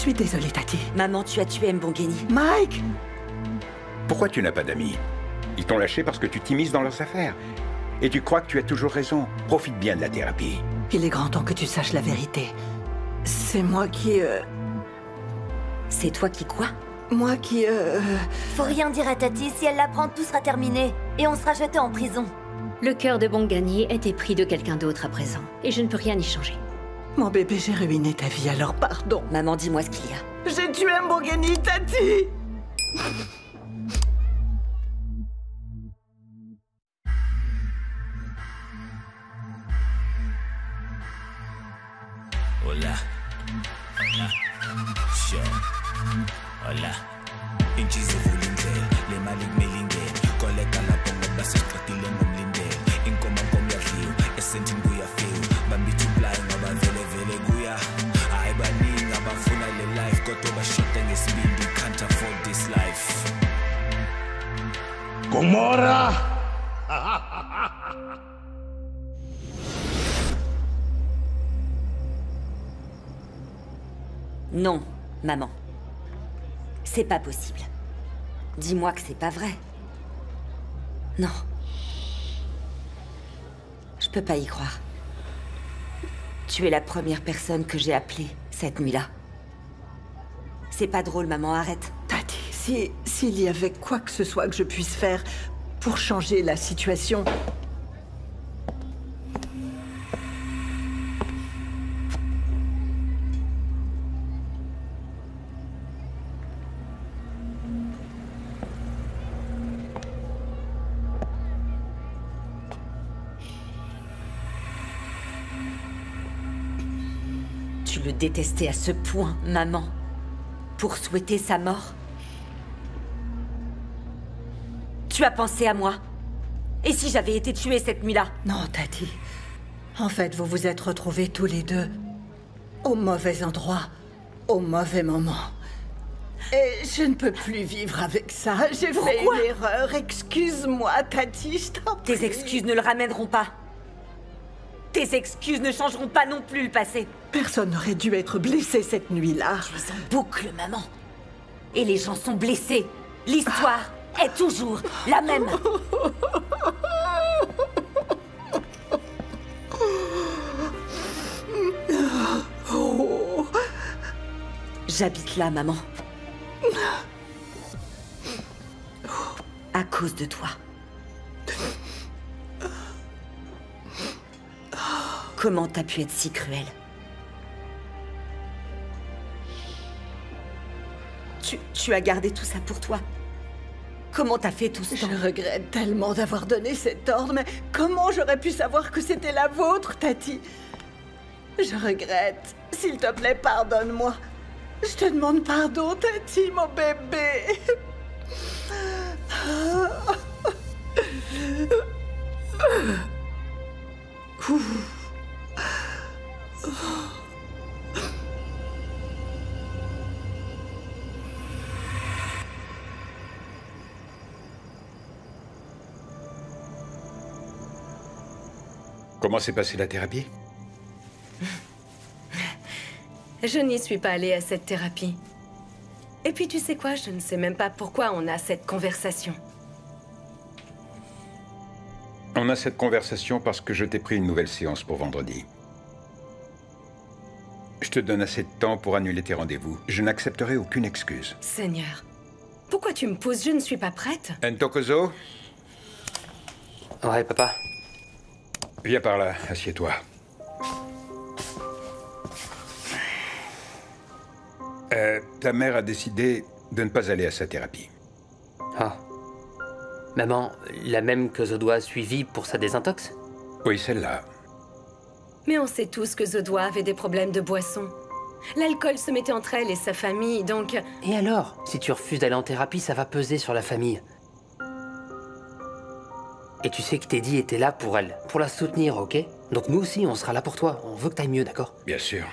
suis désolée, Tati. Maman, tu as tué Mbongeni. Mike! Pourquoi tu n'as pas d'amis? Ils t'ont lâché parce que tu t'immisces dans leurs affaires. Et tu crois que tu as toujours raison. Profite bien de la thérapie. Il est grand temps que tu saches la vérité. C'est moi qui... C'est toi qui quoi? Moi qui... Faut rien dire à Tati, si elle l'apprend, tout sera terminé. Et on sera jeté en prison. Le cœur de Mbongani est épris de quelqu'un d'autre à présent. Et je ne peux rien y changer. Mon bébé, j'ai ruiné ta vie, alors pardon. Maman, dis-moi ce qu'il y a. J'ai tué Mbongani, Tati! Hola. Hola. Sure. Hola. Inchizi vulindlela, le mali kumilingela. Koleka lapho ngoba sesiqedile ngomlindela. Inkomo yadliwa, esentini kuyafika. Bambithi uplay ngoba vele kuya. Hayi baningi abafuna le life kodwa bashoda ngesibindi, can't afford this life. Gomorra! Non, maman. C'est pas possible. Dis-moi que c'est pas vrai. Non. Je peux pas y croire. Tu es la première personne que j'ai appelée cette nuit-là. C'est pas drôle, maman, arrête. Tati, s'il y avait quoi que ce soit que je puisse faire pour changer la situation... Tu le détestais à ce point, maman, pour souhaiter sa mort. Tu as pensé à moi. Et si j'avais été tuée cette nuit-là? Non, Tati. En fait, vous vous êtes retrouvés tous les deux au mauvais endroit, au mauvais moment. Et je ne peux plus vivre avec ça. J'ai fait une erreur. Excuse-moi, Tati, je t'en prie. Tes excuses ne le ramèneront pas. Tes excuses ne changeront pas non plus le passé. Personne n'aurait dû être blessé cette nuit-là. Tu es en boucle, maman. Et les gens sont blessés. L'histoire est toujours la même. J'habite là, maman. À cause de toi. Comment t'as pu être si cruel? Tu as gardé tout ça pour toi. Comment t'as fait tout ce temps? Je regrette tellement d'avoir donné cet ordre, mais comment j'aurais pu savoir que c'était la vôtre, Tati? Je regrette. S'il te plaît, pardonne-moi. Je te demande pardon, Tati, mon bébé. Comment s'est passée la thérapie? Je n'y suis pas allée à cette thérapie. Et puis tu sais quoi, je ne sais même pas pourquoi on a cette conversation. On a cette conversation parce que je t'ai pris une nouvelle séance pour vendredi. Je te donne assez de temps pour annuler tes rendez-vous. Je n'accepterai aucune excuse. Seigneur, pourquoi tu me pousses? Je ne suis pas prête. Ntokozo? Ouais, papa. Viens par là, assieds-toi. Ta mère a décidé de ne pas aller à sa thérapie. Ah. Maman, la même que Zodois a suivie pour sa désintox? Oui, celle-là. Mais on sait tous que Zodois avait des problèmes de boisson. L'alcool se mettait entre elle et sa famille, donc... Et alors? Si tu refuses d'aller en thérapie, ça va peser sur la famille. Et tu sais que Teddy était là pour elle, pour la soutenir, ok? Donc nous aussi, on sera là pour toi. On veut que t'ailles mieux, d'accord? Bien sûr.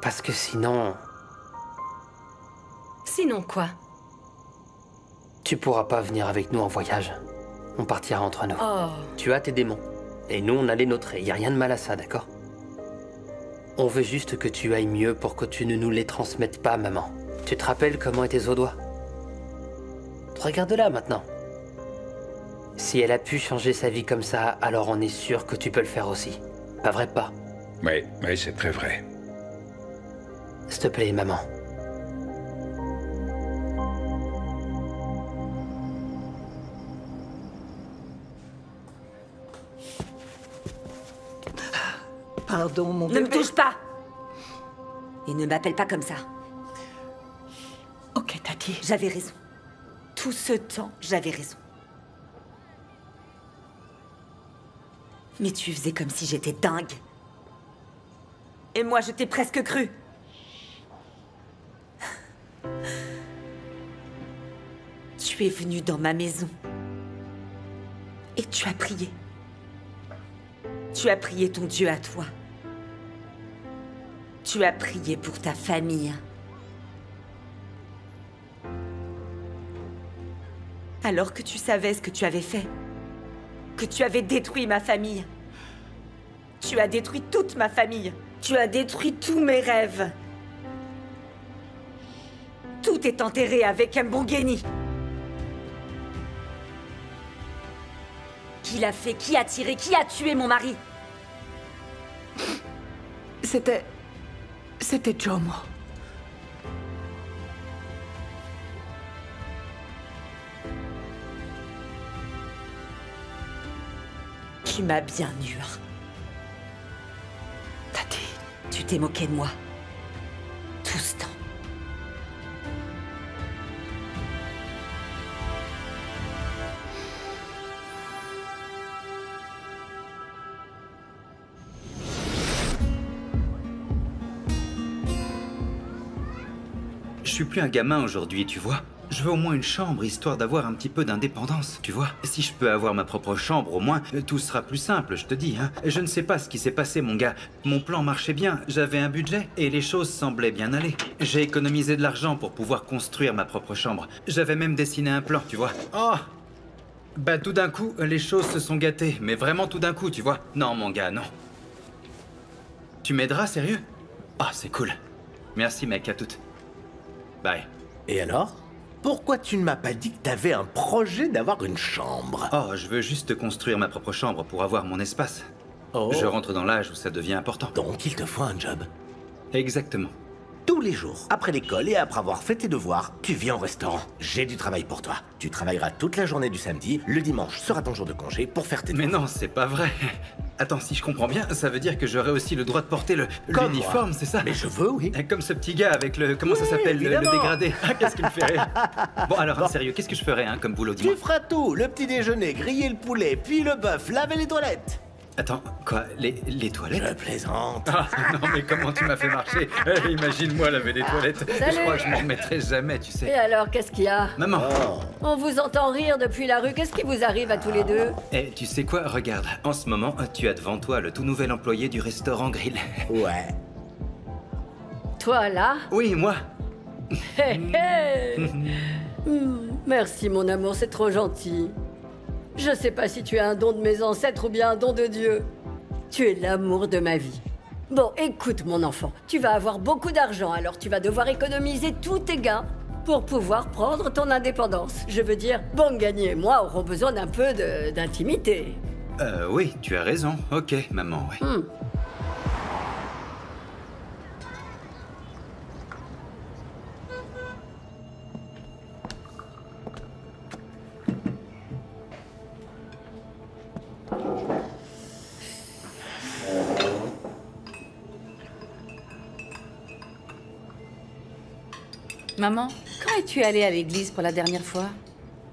Parce que sinon... Sinon quoi? Tu pourras pas venir avec nous en voyage. On partira entre nous. Oh. Tu as tes démons. Et nous, on a les nôtres. Et y a rien de mal à ça, d'accord? On veut juste que tu ailles mieux pour que tu ne nous les transmettes pas, maman. Tu te rappelles comment étaient aux doigts? Regarde-la maintenant. Si elle a pu changer sa vie comme ça, alors on est sûr que tu peux le faire aussi. Pas vrai, pas? Oui, c'est très vrai. S'il te plaît, maman. Pardon, mon Ne bébé. me touche pas! Et ne m'appelle pas comme ça. Ok, Tati. J'avais raison. Tout ce temps, j'avais raison. Mais tu faisais comme si j'étais dingue. Et moi, je t'ai presque cru. Tu es venu dans ma maison. Et tu as prié. Tu as prié ton Dieu à toi. Tu as prié pour ta famille. Alors que tu savais ce que tu avais fait. Que tu avais détruit ma famille. Tu as détruit toute ma famille. Tu as détruit tous mes rêves. Tout est enterré avec Mbongeni. Qui l'a fait? Qui a tiré? Qui a tué mon mari? C'était Jomo. Tu m'as bien eu. Tati. Tu t'es moqué de moi. Tout ce temps. Je suis plus un gamin aujourd'hui, tu vois. Je veux au moins une chambre, histoire d'avoir un petit peu d'indépendance, tu vois. Si je peux avoir ma propre chambre, au moins, tout sera plus simple, je te dis, hein. Je ne sais pas ce qui s'est passé, mon gars. Mon plan marchait bien, j'avais un budget, et les choses semblaient bien aller. J'ai économisé de l'argent pour pouvoir construire ma propre chambre. J'avais même dessiné un plan, tu vois. Oh! Bah tout d'un coup, les choses se sont gâtées, mais vraiment tout d'un coup, tu vois. Non, mon gars, non. Tu m'aideras, sérieux? Ah, c'est cool. Merci, mec, à toutes. Bye. Et alors? Pourquoi tu ne m'as pas dit que t'avais un projet d'avoir une chambre? Oh, je veux juste construire ma propre chambre pour avoir mon espace. Oh. Je rentre dans l'âge où ça devient important. Donc il te faut un job. Exactement. Tous les jours, après l'école et après avoir fait tes devoirs, tu viens au restaurant. J'ai du travail pour toi. Tu travailleras toute la journée du samedi, le dimanche sera ton jour de congé pour faire tes devoirs. Mais non, c'est pas vrai. Attends, si je comprends bien, ça veut dire que j'aurai aussi le droit de porter l'uniforme, c'est ça? Mais je veux, oui. Comme ce petit gars avec le... Comment ça s'appelle? Le dégradé. Ah, qu'est-ce qu'il me fait rire. Bon, alors, sérieux, qu'est-ce que je ferais, hein, comme boulot, dis-moi? Tu feras tout, le petit déjeuner, griller le poulet, puis le bœuf, laver les toilettes. Attends, quoi? Les toilettes? Je plaisante. Ah, non, mais comment tu m'as fait marcher? Imagine-moi laver des toilettes. Salut. Je crois que je m'en remettrai jamais, tu Et sais. alors, qu'est-ce qu'il y a? Maman. Oh. On vous entend rire depuis la rue. Qu'est-ce qui vous arrive à tous les deux? Eh, tu sais quoi? Regarde, en ce moment, tu as devant toi le tout nouvel employé du restaurant Grill. Ouais. Toi, là? Oui, moi. Hé, hé. Merci, mon amour, c'est trop gentil. Je sais pas si tu as un don de mes ancêtres ou bien un don de Dieu. Tu es l'amour de ma vie. Bon, écoute, mon enfant, tu vas avoir beaucoup d'argent, alors tu vas devoir économiser tous tes gains pour pouvoir prendre ton indépendance. Je veux dire, Mbongeni et moi aurons besoin d'un peu d'intimité. Oui, tu as raison. Ok, maman, ouais. Maman, quand es-tu allée à l'église pour la dernière fois?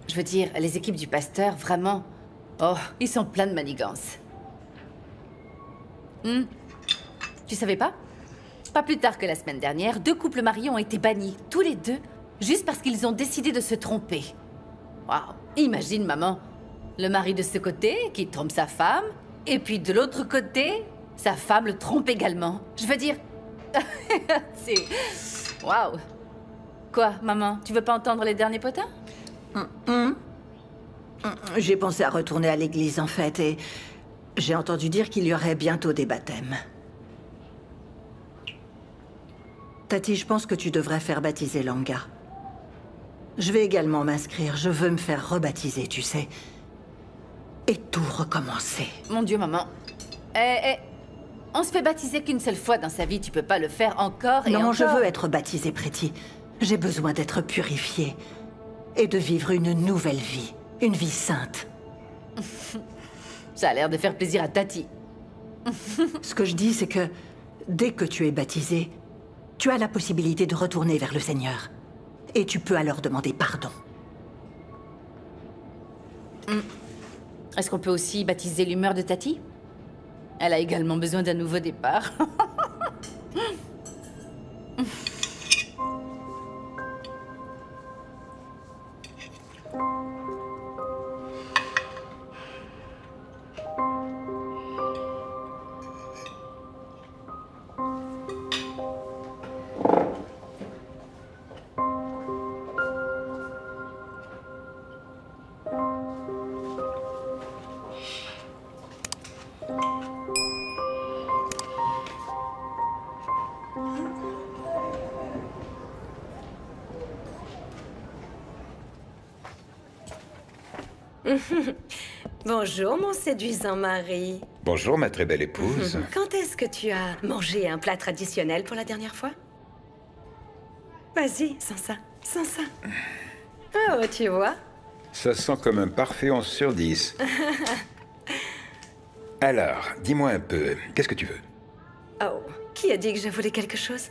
Je veux dire, les équipes du pasteur, vraiment... Oh, ils sont pleins de manigances. Tu savais pas? Pas plus tard que la semaine dernière, 2 couples mariés ont été bannis, tous les deux, juste parce qu'ils ont décidé de se tromper. Waouh! Imagine, maman, le mari de ce côté qui trompe sa femme, et puis de l'autre côté, sa femme le trompe également. Je veux dire... C'est... Waouh! Quoi, maman? Tu veux pas entendre les derniers potins? J'ai pensé à retourner à l'église, en fait, et j'ai entendu dire qu'il y aurait bientôt des baptêmes. Tati, je pense que tu devrais faire baptiser Langa. Je vais également m'inscrire. Je veux me faire rebaptiser, tu sais. Et tout recommencer. Mon Dieu, maman. On se fait baptiser qu'une seule fois dans sa vie. Tu peux pas le faire encore et non, encore. je veux être baptisée, Pretty. J'ai besoin d'être purifiée. Et de vivre une nouvelle vie. Une vie sainte. Ça a l'air de faire plaisir à Tati. Ce que je dis, c'est que dès que tu es baptisée, tu as la possibilité de retourner vers le Seigneur. Et tu peux alors demander pardon. Est-ce qu'on peut aussi baptiser l'humeur de Tati? Elle a également besoin d'un nouveau départ. Bonjour, mon séduisant mari. Bonjour, ma très belle épouse. Quand est-ce que tu as mangé un plat traditionnel pour la dernière fois? Vas-y, sans ça, sans ça. Oh, tu vois? Ça sent comme un parfait 11 sur 10. Alors, dis-moi un peu, qu'est-ce que tu veux? Oh, qui a dit que je voulais quelque chose?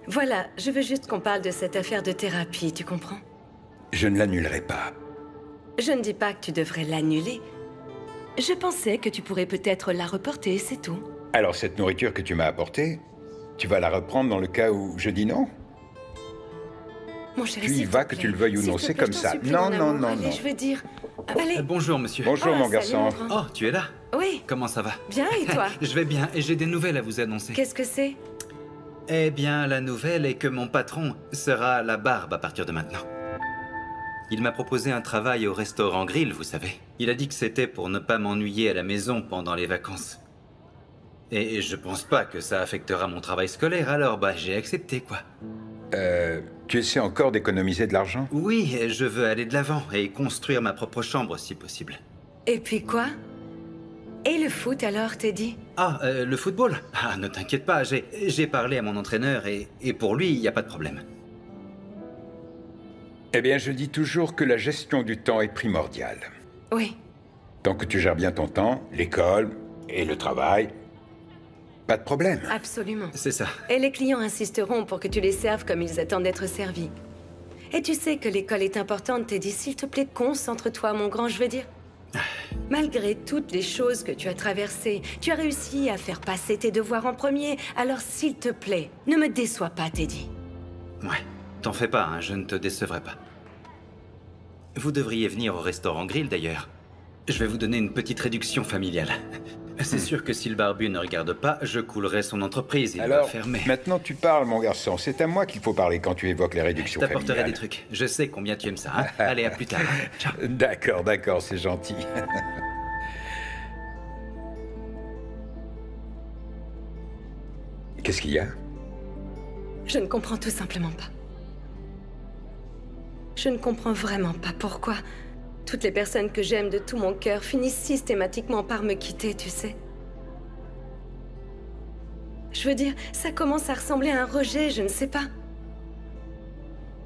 Voilà, je veux juste qu'on parle de cette affaire de thérapie, tu comprends? Je ne l'annulerai pas. Je ne dis pas que tu devrais l'annuler. Je pensais que tu pourrais peut-être la reporter, c'est tout. Alors cette nourriture que tu m'as apportée, tu vas la reprendre dans le cas où je dis non? Mon chéri, Tu y vas, que tu le veuilles ou non, c'est comme ça. Non, non, non, allez, non. je veux dire... Allez. Bonjour, monsieur. Bonjour, mon salut, garçon. mon grand. Oh, tu es là? Oui. Comment ça va? Bien, et toi? Je vais bien, et j'ai des nouvelles à vous annoncer. Qu'est-ce que c'est? Eh bien, la nouvelle est que mon patron sera la barbe à partir de maintenant. Il m'a proposé un travail au restaurant Grill, vous savez. Il a dit que c'était pour ne pas m'ennuyer à la maison pendant les vacances. Et je pense pas que ça affectera mon travail scolaire, alors j'ai accepté, quoi. Tu essaies encore d'économiser de l'argent? Oui, je veux aller de l'avant et construire ma propre chambre, si possible. Et puis quoi? Et le foot alors, Teddy? Ah, le football? Ah, ne t'inquiète pas, j'ai parlé à mon entraîneur et pour lui, il n'y a pas de problème. Eh bien, je dis toujours que la gestion du temps est primordiale. Oui. Tant que tu gères bien ton temps, l'école et le travail, pas de problème. Absolument. C'est ça. Et les clients insisteront pour que tu les serves comme ils attendent d'être servis. Et tu sais que l'école est importante, Teddy. S'il te plaît, concentre-toi, mon grand, je veux dire. Malgré toutes les choses que tu as traversées, tu as réussi à faire passer tes devoirs en premier. Alors, s'il te plaît, ne me déçois pas, Teddy. Ouais, t'en fais pas, hein, je ne te décevrai pas. Vous devriez venir au restaurant Grill, d'ailleurs. Je vais vous donner une petite réduction familiale. C'est sûr que si le barbu ne regarde pas, je coulerai son entreprise. Il va fermer. Maintenant tu parles, mon garçon. C'est à moi qu'il faut parler quand tu évoques les réductions familiales. T'apporterai des trucs. Je sais combien tu aimes ça. Hein. Allez, à plus tard. Ciao. D'accord, d'accord, c'est gentil. Qu'est-ce qu'il y a? Je ne comprends tout simplement pas. Je ne comprends vraiment pas pourquoi toutes les personnes que j'aime de tout mon cœur finissent systématiquement par me quitter, tu sais. Je veux dire, ça commence à ressembler à un rejet, je ne sais pas.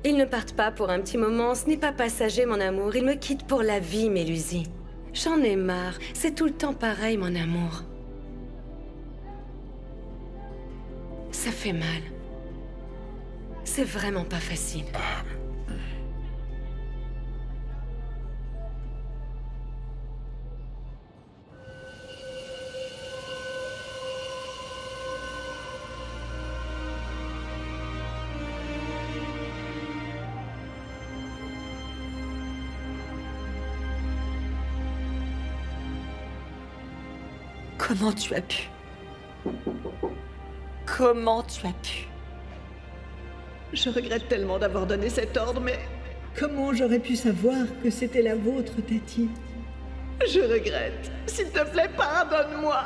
Ils ne partent pas pour un petit moment, ce n'est pas passager, mon amour. Ils me quittent pour la vie, Mélusie. J'en ai marre, c'est tout le temps pareil, mon amour. Ça fait mal. C'est vraiment pas facile. Comment tu as pu? Comment tu as pu? Je regrette tellement d'avoir donné cet ordre, mais comment j'aurais pu savoir que c'était la vôtre, Tati? Je regrette. S'il te plaît, pardonne-moi.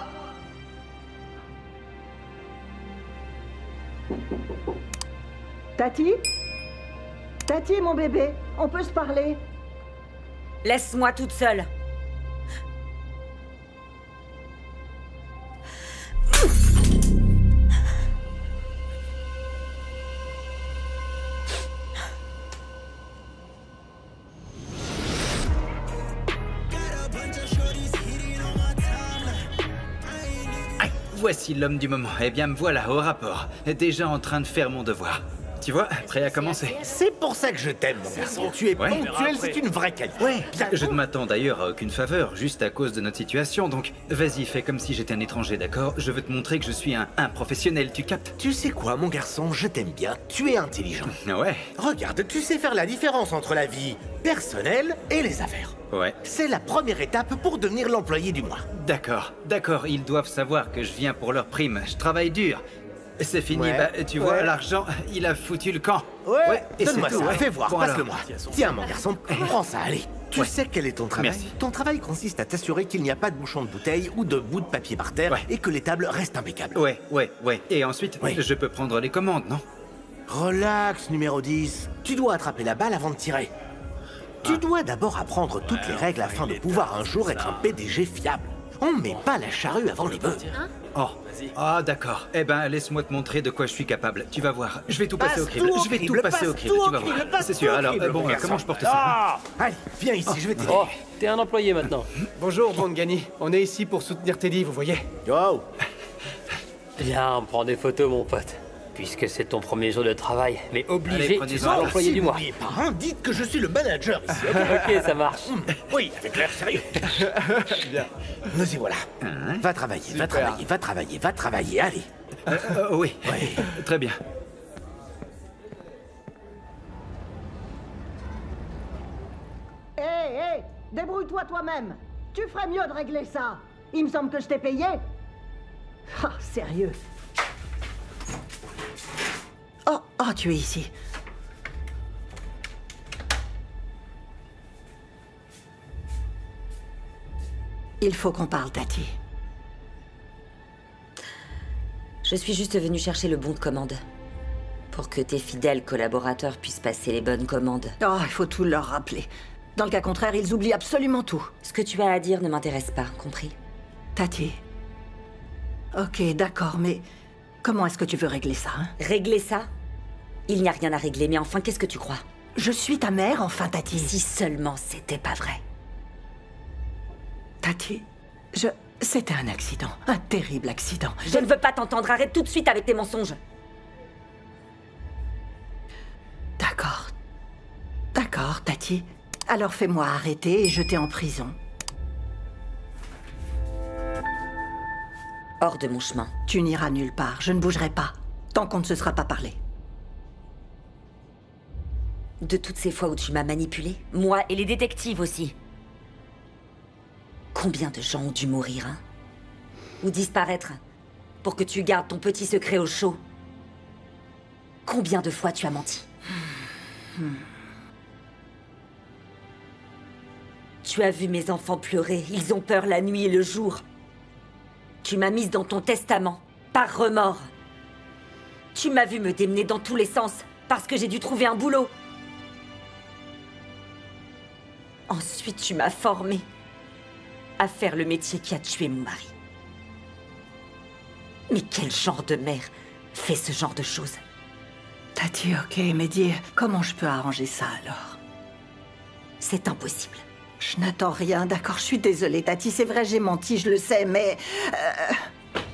Tati? Tati, mon bébé, on peut se parler? Laisse-moi toute seule. Voici l'homme du moment. Eh bien, me voilà au rapport. Déjà en train de faire mon devoir. Tu vois, prêt à commencer. C'est pour ça que je t'aime, mon garçon. Tu es ponctuel, c'est une vraie qualité. Ouais, je ne m'attends d'ailleurs à aucune faveur, juste à cause de notre situation. Donc, vas-y, fais comme si j'étais un étranger, d'accord? Je veux te montrer que je suis un professionnel, tu captes? Tu sais quoi, mon garçon, je t'aime bien. Tu es intelligent. Ouais. Regarde, tu sais faire la différence entre la vie personnelle et les affaires. Ouais. C'est la première étape pour devenir l'employé du mois. D'accord, d'accord, ils doivent savoir que je viens pour leur prime. Je travaille dur. C'est fini, Ouais. bah, tu vois, l'argent, il a foutu le camp. Ouais, et donne-moi c'est tout, ça, ouais. fais voir, Bon, passe-le-moi. alors. Tiens, mon garçon, prends ça, allez. Tu sais quel est ton travail? Merci. Ton travail consiste à t'assurer qu'il n'y a pas de bouchon de bouteille ou de bout de papier par terre et que les tables restent impeccables. Ouais. Et ensuite, je peux prendre les commandes, non? Relax, numéro 10. Tu dois attraper la balle avant de tirer. Tu dois d'abord apprendre toutes les règles afin de pouvoir un jour être un PDG fiable. On met pas la charrue avant les bœufs. Oh, ah d'accord. Eh ben, laisse-moi te montrer de quoi je suis capable. Tu vas voir. Je vais tout passer au Passe crible. tout au Je vais tout crible, passer au passe crible, tout tu au vas crible, voir. passe C'est tout sûr. au Alors, crible, bon, mon garçon. comment je porte ça? Allez, viens ici, je vais t'aider. Oh, t'es un employé maintenant. Bonjour, Bongani. On est ici pour soutenir Teddy, vous voyez. Yo. Viens, on prend des photos, mon pote. Puisque c'est ton premier jour de travail, mais Allez, obligé, tu prenez-en seras un. l'employé du mois. N'oubliez pas, hein, dites que je suis le manager ici. Ok, ça marche. Oui, avec l'air sérieux. Bien. Nous y voilà. Va travailler, va travailler, va travailler, va travailler, allez. Oui, très bien. Hé, débrouille-toi toi-même. Tu ferais mieux de régler ça. Il me semble que je t'ai payé. Ah, sérieux. Oh, tu es ici. Il faut qu'on parle, Tati. Je suis juste venue chercher le bon de commande. Pour que tes fidèles collaborateurs puissent passer les bonnes commandes. Oh, il faut tout leur rappeler. Dans le cas contraire, ils oublient absolument tout. Ce que tu as à dire ne m'intéresse pas, compris? Tati. Ok, d'accord, mais comment est-ce que tu veux régler ça, hein? Régler ça? Il n'y a rien à régler, mais enfin, qu'est-ce que tu crois? Je suis ta mère, enfin, Tati. Si seulement c'était pas vrai. Tati, c'était un accident. Un terrible accident. Je ne veux pas t'entendre. Arrête tout de suite avec tes mensonges. D'accord. D'accord, Tati. Alors fais-moi arrêter et jeter en prison. Hors de mon chemin. Tu n'iras nulle part. Je ne bougerai pas. Tant qu'on ne se sera pas parlé. De toutes ces fois où tu m'as manipulé, moi et les détectives aussi. Combien de gens ont dû mourir, hein? Ou disparaître, pour que tu gardes ton petit secret au chaud? Combien de fois tu as menti? Tu as vu mes enfants pleurer, ils ont peur la nuit et le jour. Tu m'as mise dans ton testament, par remords. Tu m'as vu me démener dans tous les sens, parce que j'ai dû trouver un boulot. Ensuite, tu m'as formée à faire le métier qui a tué mon mari. Mais quel genre de mère fait ce genre de choses? Tati, ok, mais dis, comment je peux arranger ça alors? C'est impossible. Je n'attends rien, d'accord, je suis désolée, Tati, c'est vrai, j'ai menti, je le sais, mais...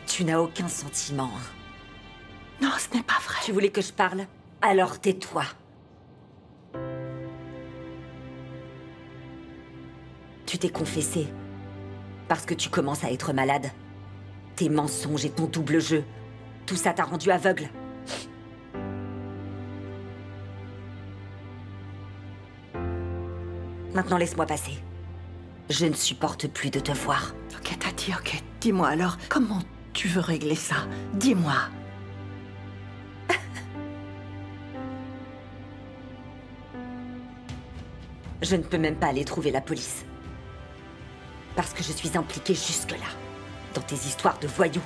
Tu n'as aucun sentiment, hein? Non, ce n'est pas vrai. Tu voulais que je parle? Alors tais-toi. Tu t'es confessé parce que tu commences à être malade. Tes mensonges et ton double jeu, tout ça t'a rendu aveugle. Maintenant, laisse-moi passer. Je ne supporte plus de te voir. Ok, Tati, ok. Dis-moi alors, comment tu veux régler ça? Dis-moi. Je ne peux même pas aller trouver la police. Parce que je suis impliquée jusque-là, dans tes histoires de voyous.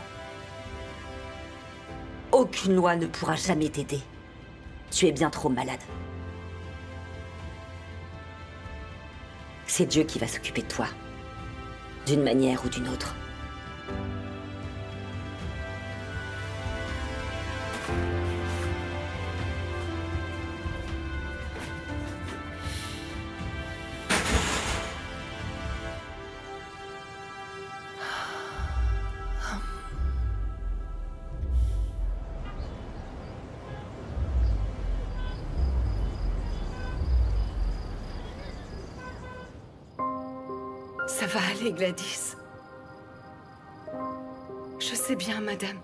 Aucune loi ne pourra jamais t'aider. Tu es bien trop malade. C'est Dieu qui va s'occuper de toi. D'une manière ou d'une autre. Ça va aller, Gladys. Je sais bien, madame.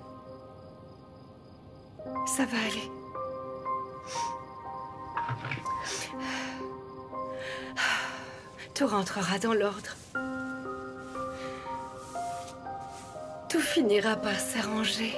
Ça va aller. Tout rentrera dans l'ordre. Tout finira par s'arranger.